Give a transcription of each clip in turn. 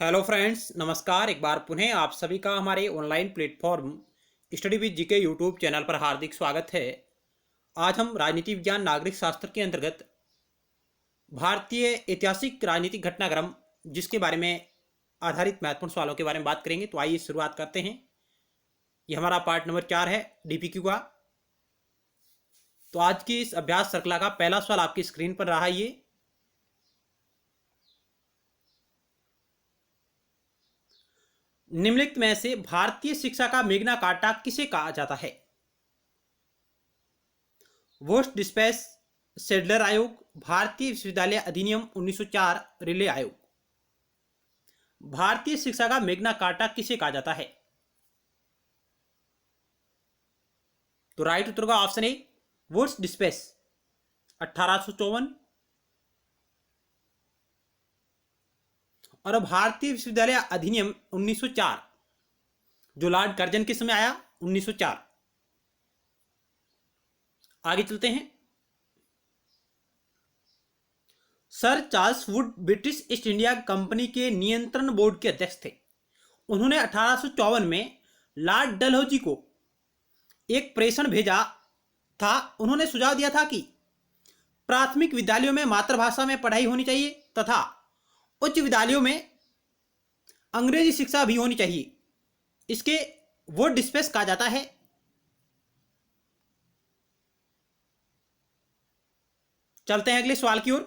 Hello friends, नमस्कार। एक बार पुनः आप सभी का हमारे online platform study with GK YouTube channel पर हार्दिक स्वागत है। आज हम राजनीति विज्ञान नागरिक शास्त्र के अंतर्गत भारतीय ऐतिहासिक राजनीतिक घटनाक्रम जिसके बारे में आधारित महत्वपूर्ण सवालों के बारे में बात करेंगे। तो आइए शुरुआत करते हैं। ये हमारा पार्ट नंबर 4 है डीपीक्यू का। तो आज की इस अभ्यास श्रृंखला का पहला सवाल आपकी स्क्रीन पर रहा। ये निम्नलिखित में से भारतीय शिक्षा का मैग्ना कार्टा किसे कहा जाता है? वोस्ट डिस्पैच, सेडलर आयोग, भारतीय विश्वविद्यालय अधिनियम 1904, रिले आयोग। भारतीय शिक्षा का मैग्ना कार्टा किसे कहा जाता है? तो राइट उत्तर का ऑप्शन ए वोस्ट डिस्पैच 1854 और भारतीय विश्वविद्यालय अधिनियम 1904 जो लॉर्ड कर्जन के समय आया 1904। आगे चलते हैं। Sir Charles Wood British east India company के नियंत्रण बोर्ड के अध्यक्ष थे। उन्होंने 1854 में लॉर्ड डलहौजी को एक प्रेषण भेजा था। उन्होंने सुझाव दिया था कि प्राथमिक विद्यालयों में मातृभाषा में पढ़ाई होनी चाहिए तथा उच्च विद्यालयों में अंग्रेजी शिक्षा भी होनी चाहिए। इसके वोट डिस्पैच कहा जाता है। चलते हैं अगले सवाल की ओर।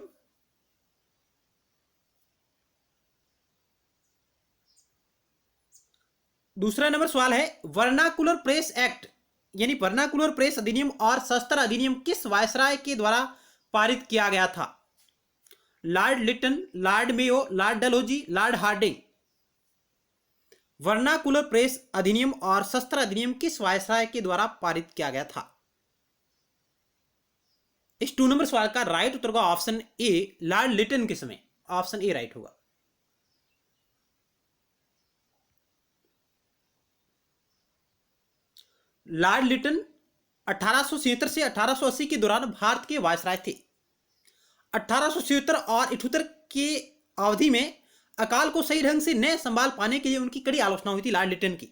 दूसरा नंबर सवाल है वर्नाकुलर प्रेस एक्ट यानी वर्नाकुलर प्रेस अधिनियम और शस्त्र अधिनियम किस वायसराय के द्वारा पारित किया गया था? Lord Lytton, Lord Mayo, Lord Dalhousie, Lord Hardinge. Vernacular press अधिनियम और शस्त्र अधिनियम किस वायसराय के द्वारा पारित किया गया था? इस 2 नंबर सवाल का राइट उत्तर का ऑप्शन ए लॉर्ड लिटन के समय। ऑप्शन ए राइट होगा। लॉर्ड लिटन 1877 से 1880 के दौरान भारत के वायसराय थे। 1877 और 78 के अवधि में अकाल को सही ढंग से न संभाल पाने के लिए उनकी कड़ी आलोचना हुई थी लॉर्ड लिटन की।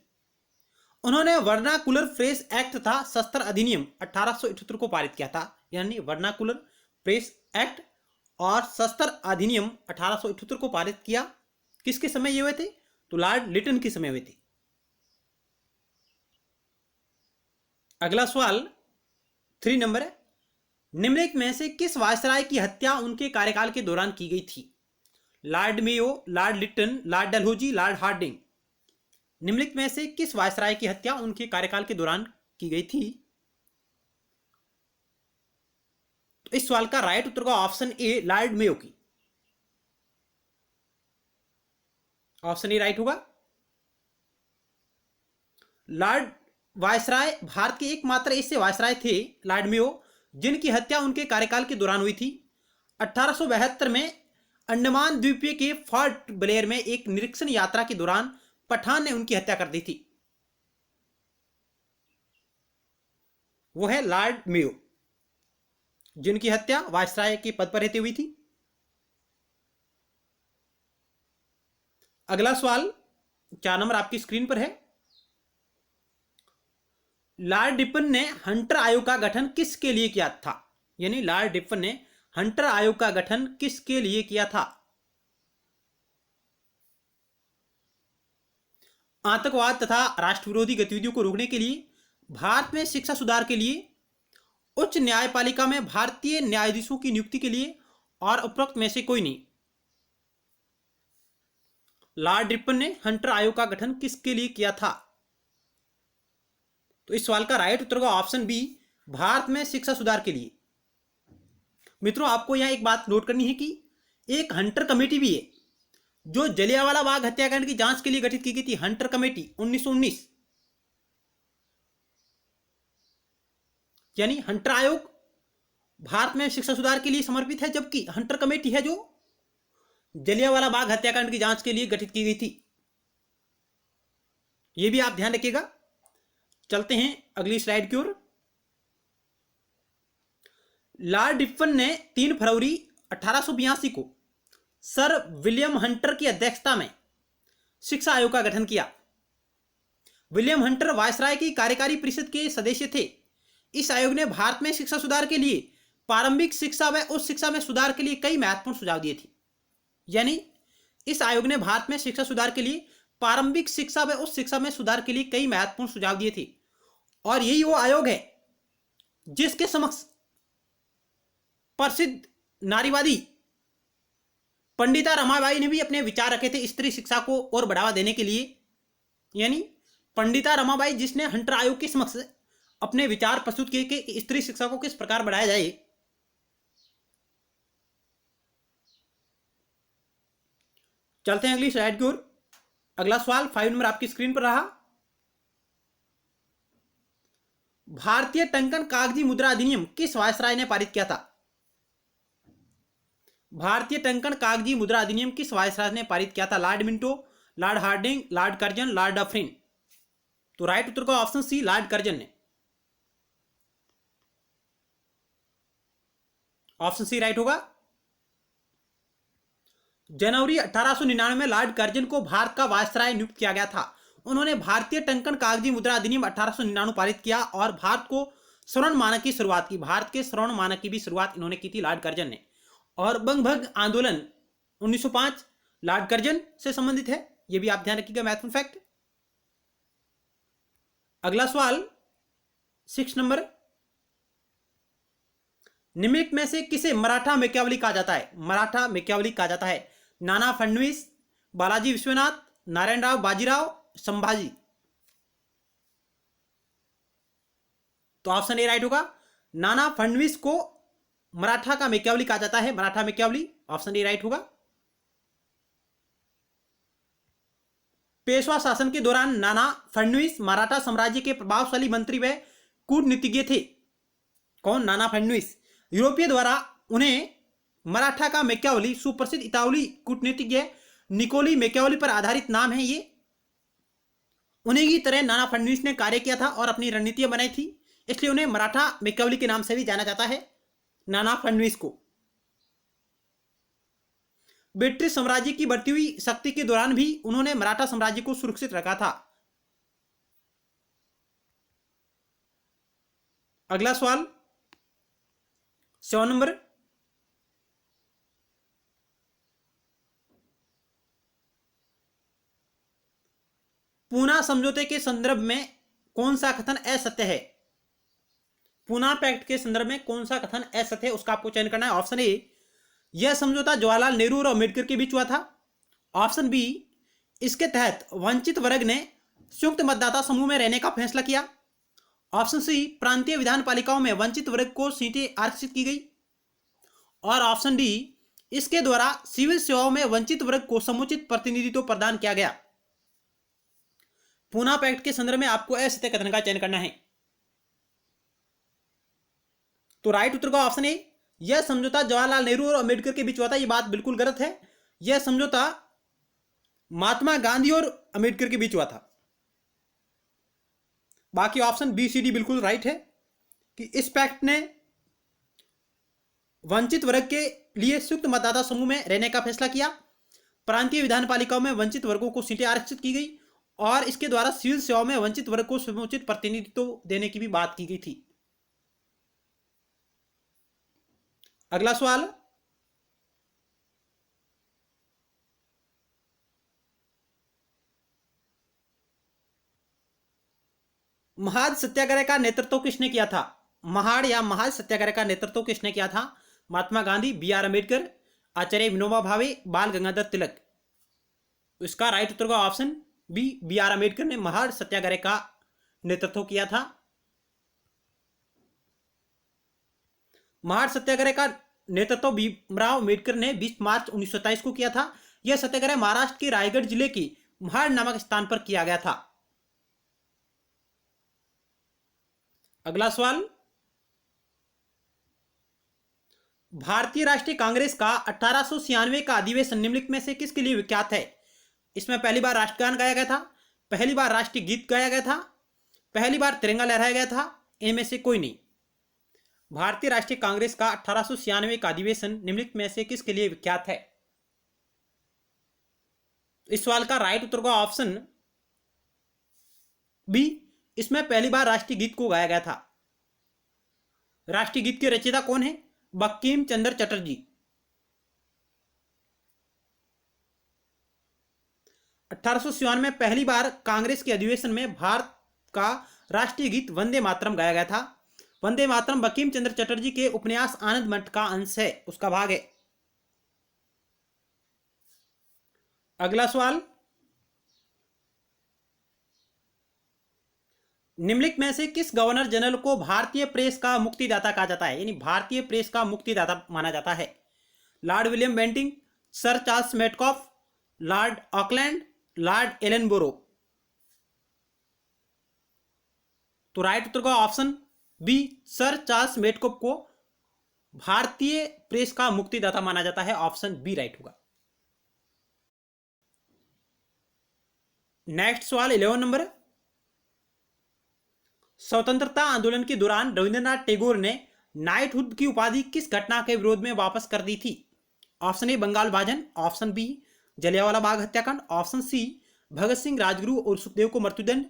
उन्होंने वर्नाकुलर प्रेस एक्ट तथा शस्त्र अधिनियम 1878 को पारित किया था। यानी वर्नाकुलर प्रेस एक्ट और शस्त्र अधिनियम 1878 को पारित किया किसके समय ये हुए थे? तो लॉर्ड लिटन के समय हुए थे। अगला सवाल 3 नंबर है। निम्नलिखित में से किस वायसराय की हत्या उनके कार्यकाल के दौरान की गई थी? Lord Mayo, Lord Lytton, Lord Dalhousie, Lord Hardinge. निम्नलिखित में से किस वायसराय की हत्या उनके कार्यकाल के दौरान की गई थी? तो इस सवाल का राइट उत्तर का ऑप्शन ए लॉर्ड मेयो की। ऑप्शन ए राइट होगा। लॉर्ड वायसराय भारत के एकमात्र ऐसे वायसराय थे लॉर्ड मेयो जिनकी हत्या उनके कार्यकाल के दौरान हुई थी। 1872 में अंडमान द्वीपीय के फोर्ट ब्लेयर में एक निरीक्षण यात्रा के दौरान पठान ने उनकी हत्या कर दी थी। वो है लॉर्ड मेयो जिनकी हत्या वायसराय के पद पर रहते हुई थी। अगला सवाल 4 नंबर आपकी स्क्रीन पर है। लॉर्ड रिपन ने हंटर आयोग का गठन किसके लिए किया था? यानी लॉर्ड रिपन ने हंटर आयोग का गठन किसके लिए किया था? आतंकवाद तथा राष्ट्र विरोधी गतिविधियों को रोकने के लिए, भारत में शिक्षा सुधार के लिए, उच्च न्यायपालिका में भारतीय न्यायाधीशों की नियुक्ति के लिए और उपरोक्त में से कोई नहीं। लॉर्ड रिपन ने हंटर आयोग का गठन किसके लिए किया था? तो इस सवाल का राइट उत्तर का ऑप्शन बी भारत में शिक्षा सुधार के लिए। मित्रों, आपको यहां एक बात नोट करनी है कि एक हंटर कमेटी भी है जो जलियांवाला बाग हत्याकांड की जांच के लिए गठित की गई थी। हंटर कमेटी 1919 यानी हंटर आयोग भारत में शिक्षा सुधार के लिए समर्पित है, जबकि हंटर कमेटी है जो जलियांवाला बाग हत्याकांड की जांच के लिए गठित की गई थी। यह भी आप ध्यान रखिएगा। चलते हैं अगली स्लाइड की ओर। लॉर्ड रिपन ने 3 फरवरी 1882 को सर विलियम हंटर की अध्यक्षता में शिक्षा आयोग का गठन किया। विलियम हंटर वायसराय की कार्यकारी परिषद के सदस्य थे। इस आयोग ने भारत में शिक्षा सुधार के लिए प्रारंभिक शिक्षा व उच्च शिक्षा में सुधार के लिए कई महत्वपूर्ण सुझाव दिए थे। यानी इस आयोग ने भारत में शिक्षा सुधार के लिए प्रारंभिक शिक्षा व उच्च शिक्षा में सुधार के लिए कई महत्वपूर्ण सुझाव दिए थे। और यही वो आयोग है जिसके समक्ष प्रसिद्ध नारीवादी पंडिता रमाबाई ने भी अपने विचार रखे थे स्त्री शिक्षा को और बढ़ावा देने के लिए। यानी पंडिता रमाबाई जिसने हंटर आयोग के समक्ष अपने विचार प्रस्तुत किए कि स्त्री शिक्षा को किस प्रकार बढ़ाया जाए। चलते हैं अगली स्लाइड की ओर। अगला सवाल 5 नंबर आपकी स्क्रीन पर रहा। भारतीय टंकन कागजी मुद्रा अधिनियम किस वायसराय ने पारित किया था? भारतीय टंकन कागजी मुद्रा अधिनियम किस वायसराय ने पारित किया था? Lord Minto, Lord Hardinge, Lord Curzon, Lord Dufferin. तो राइट उत्तर का ऑप्शन सी लॉर्ड कर्जन ने। ऑप्शन सी राइट होगा। जनवरी 1899 में लॉर्ड कर्जन को भारत का वायसराय नियुक्त किया गया था। उन्होंने भारतीय टंकन कागजी मुद्रा अधिनियम 1899 पारित किया और भारत को स्वर्ण मानक की शुरुआत की। भारत के स्वर्ण मानक की भी शुरुआत इन्होंने की थी लॉर्ड कर्जन ने। और बंगभंग आंदोलन 1905 लॉर्ड कर्जन से संबंधित है। यह भी आप ध्यान रखिएगा, महत्वपूर्ण फैक्ट। अगला सवाल 6 नंबर। निम्नलिखित में से किसे मराठा मेकियावली कहा जाता है? मराठा मेकियावली कहा जाता है। नाना फडणवीस, बालाजी विश्वनाथ, नारायण राव बाजीराव, संभाजी। तो ऑप्शन ए राइट होगा। नाना फडणवीस को मराठा का मेकियावली कहा जाता है। Maratha Machiavelli, option A right होगा। पेशवा शासन के दौरान नाना फडणवीस मराठा साम्राज्य के प्रभावशाली मंत्री व कूटनीतिज्ञ थे। कौन? नाना फडणवीस। यूरोपीय द्वारा उन्हें मराठा का मेकियावली सुप्रसिद्ध इतालवी कूटनीतिज्ञ निकोली मेकियावली पर आधारित नाम है। ये उन्हीं की तरह नाना फडणवीस ने कार्य किया था और अपनी रणनीतियां बनाई थी, इसलिए उन्हें मराठा मेकियावली के नाम से भी जाना जाता है। नाना फडणवीस को ब्रिटिश साम्राज्य की बढ़ती हुई शक्ति के दौरान भी उन्होंने मराठा साम्राज्य को सुरक्षित रखा था। अगला सवाल 7 नंबर। पूना समझौते के संदर्भ में कौन सा कथन असत्य है? पूना पैक्ट के संदर्भ में कौन सा कथन असत्य है उसका आपको चयन करना है। ऑप्शन ए, यह समझौता जवाहरलाल नेहरू और अम्बेडकर के बीच हुआ था। ऑप्शन बी, इसके तहत वंचित वर्ग ने संयुक्त मतदाता समूह में रहने का फैसला किया। ऑप्शन सी, प्रांतीय विधान पालिकाओं में वंचित वर्ग को सीटें आरक्षित की गई। और ऑप्शन डी, इसके द्वारा सिविल सेवाओं में वंचित वर्ग को समुचित प्रतिनिधित्व प्रदान किया गया। पूना पैक्ट के संदर्भ में आपको असत्य कथन का चयन करना है। तो राइट उत्तर का ऑप्शन ए, यह समझौता जवाहरलाल नेहरू और अम्बेडकर के बीच हुआ था। यह बात बिल्कुल गलत है। यह समझौता महात्मा गांधी और अम्बेडकर के बीच हुआ था। बाकी ऑप्शन बी सी डी बिल्कुल राइट है कि इस पैक्ट ने वंचित वर्ग के लिए संयुक्त मतदाता समूह में रहने का फैसला किया, प्रांतीय विधान पालिकाओं में वंचित वर्गों को सीटें आरक्षित की गई और इसके द्वारा सिविल सेवाओं में वंचित वर्ग को समुचित प्रतिनिधित्व देने की भी बात की गई थी। अगला सवाल महाद सत्याग्रह का नेतृत्व किसने किया था? महाड़ या महाद सत्याग्रह का नेतृत्व किसने किया था? महात्मा गांधी, बी आर अम्बेडकर, आचार्य विनोबा भावे, बाल गंगाधर तिलक। इसका राइट उत्तर का ऑप्शन बी आर अम्बेडकर ने महाड़ सत्याग्रह का नेतृत्व किया था। महाड़ सत्याग्रह का नेतृत्व भीमराव अम्बेडकर ने 20 मार्च 1927 को किया था। यह सत्याग्रह महाराष्ट्र के रायगढ़ जिले की महाड़ नामक स्थान पर किया गया था। अगला सवाल, भारतीय राष्ट्रीय कांग्रेस का 1896 का अधिवेशन निम्नलिखित में से किसके लिए विख्यात है? इसमें पहली बार राष्ट्रगान गाया गया था, पहली बार राष्ट्रीय गीत गाया गया था, पहली बार तिरंगा लहराया गया था, इनमें से कोई नहीं। भारतीय राष्ट्रीय कांग्रेस का 1896 का अधिवेशन निम्नलिखित में से किसके लिए विख्यात है? इस सवाल का राइट उत्तर होगा ऑप्शन बी। इसमें पहली बार राष्ट्रीय गीत को गाया गया था। राष्ट्रीय गीत के रचयिता कौन है? बंकिम चंद्र चटर्जी। 1857 में पहली बार कांग्रेस के अधिवेशन में भारत का राष्ट्रीय गीत वंदे मातरम गाया गया था। वंदे मातरम बंकिम चंद्र चटर्जी के उपन्यास आनंद मठ का अंश है, उसका भाग है। अगला सवाल, निम्नलिखित में से किस गवर्नर जनरल को भारतीय प्रेस का मुक्तिदाता कहा जाता है, यानी भारतीय प्रेस का मुक्तिदाता माना जाता है? Lord William Bentinck, Sir Charles Metcalfe, Lord Auckland, Lord Ellenborough. तो राइट उत्तर का option B, Sir Charles Metcalfe को भारतीय प्रेस का मुक्तिदाता माना जाता है। ऑप्शन बी राइट होगा। नेक्स्ट सवाल 11 नंबर, स्वतंत्रता आंदोलन के दौरान रविंद्रनाथ टैगोर ने नाइटहुड की उपाधि किस घटना के विरोध में वापस कर दी थी? ऑप्शन ए बंगाल विभाजन, ऑप्शन बी जलियांवाला बाग हत्याकांड, ऑप्शन सी भगत सिंह, राजगुरु और सुखदेव को मृत्युदंड,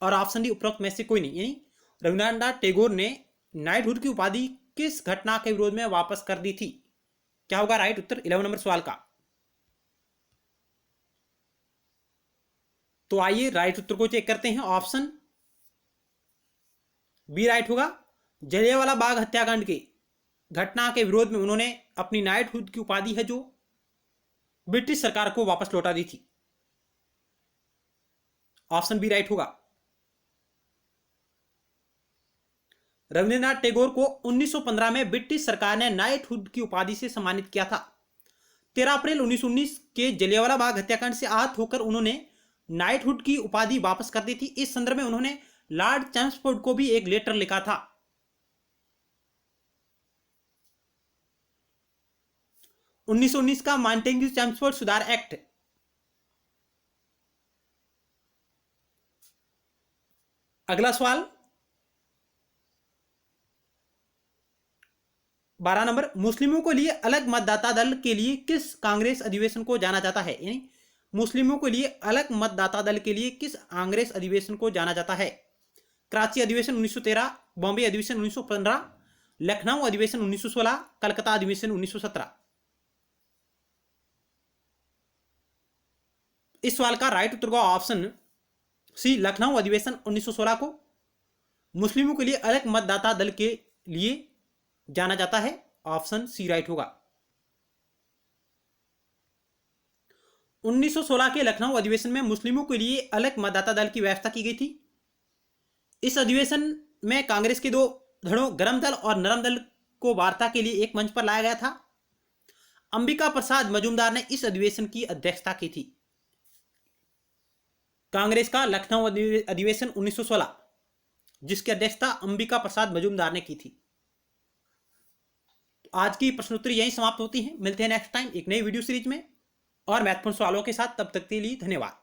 और ऑप्शन डी उपरोक्त में से कोई नहीं। यानी रविंद्रनाथ टैगोर ने नाइटहुड की उपाधि किस घटना के विरोध में वापस कर दी थी? क्या होगा राइट उत्तर 11 नंबर सवाल का? तो आइए राइट उत्तर को चेक करते हैं। ऑप्शन बी राइट होगा। जलियांवाला बाग हत्याकांड के घटना के विरोध में उन्होंने अपनी नाइटहुड की उपाधि है जो ब्रिटिश सरकार को वापस लौटा दी थी। ऑप्शन बी राइट होगा। रविंद्रनाथ टैगोर को 1915 में ब्रिटिश सरकार ने नाइटहुड की उपाधि से सम्मानित किया था। 13 अप्रैल 1919 के जलियांवाला बाग हत्याकांड से आहत होकर उन्होंने नाइटहुड की उपाधि वापस कर दी थी। इस संदर्भ में उन्होंने लॉर्ड चैम्सफोर्ड को भी एक लेटर लिखा था। 1919 का मॉन्टेग्यू चैम्सफोर्ड सुधार एक्ट। अगला सवाल 12 नंबर, मुस्लिमों के लिए अलग मतदाता दल के लिए किस कांग्रेस अधिवेशन को जाना जाता है? यानी मुस्लिमों के लिए अलग मतदाता दल के लिए किस कांग्रेस अधिवेशन को जाना जाता है? कराची अधिवेशन 1913, बॉम्बे अधिवेशन 1915, लखनऊ अधिवेशन 1916, कलकत्ता अधिवेशन 1917। इस सवाल का राइट उत्तर होगा ऑप्शन सी, लखनऊ अधिवेशन 1916 को मुस्लिमों के लिए अलग मतदाता दल के लिए जाना जाता है। ऑप्शन सी राइट होगा। 1916 के लखनऊ अधिवेशन में मुस्लिमों के लिए अलग मतदाता दल की व्यवस्था की गई थी। इस अधिवेशन में कांग्रेस के दो धड़ों गर्म दल और नरम दल को वार्ता के लिए एक मंच पर लाया गया था। अंबिका प्रसाद मजूमदार ने इस अधिवेशन की अध्यक्षता की थी। कांग्रेस का लखनऊ अधिवेशन 1916 जिसकी अध्यक्षता अंबिका प्रसाद मजूमदार ने की थी। आज की प्रश्नोत्तरी यहीं समाप्त होती है। मिलते हैं नेक्स्ट टाइम एक नई वीडियो सीरीज में और महत्वपूर्ण सवालों के साथ। तब तक के लिए धन्यवाद।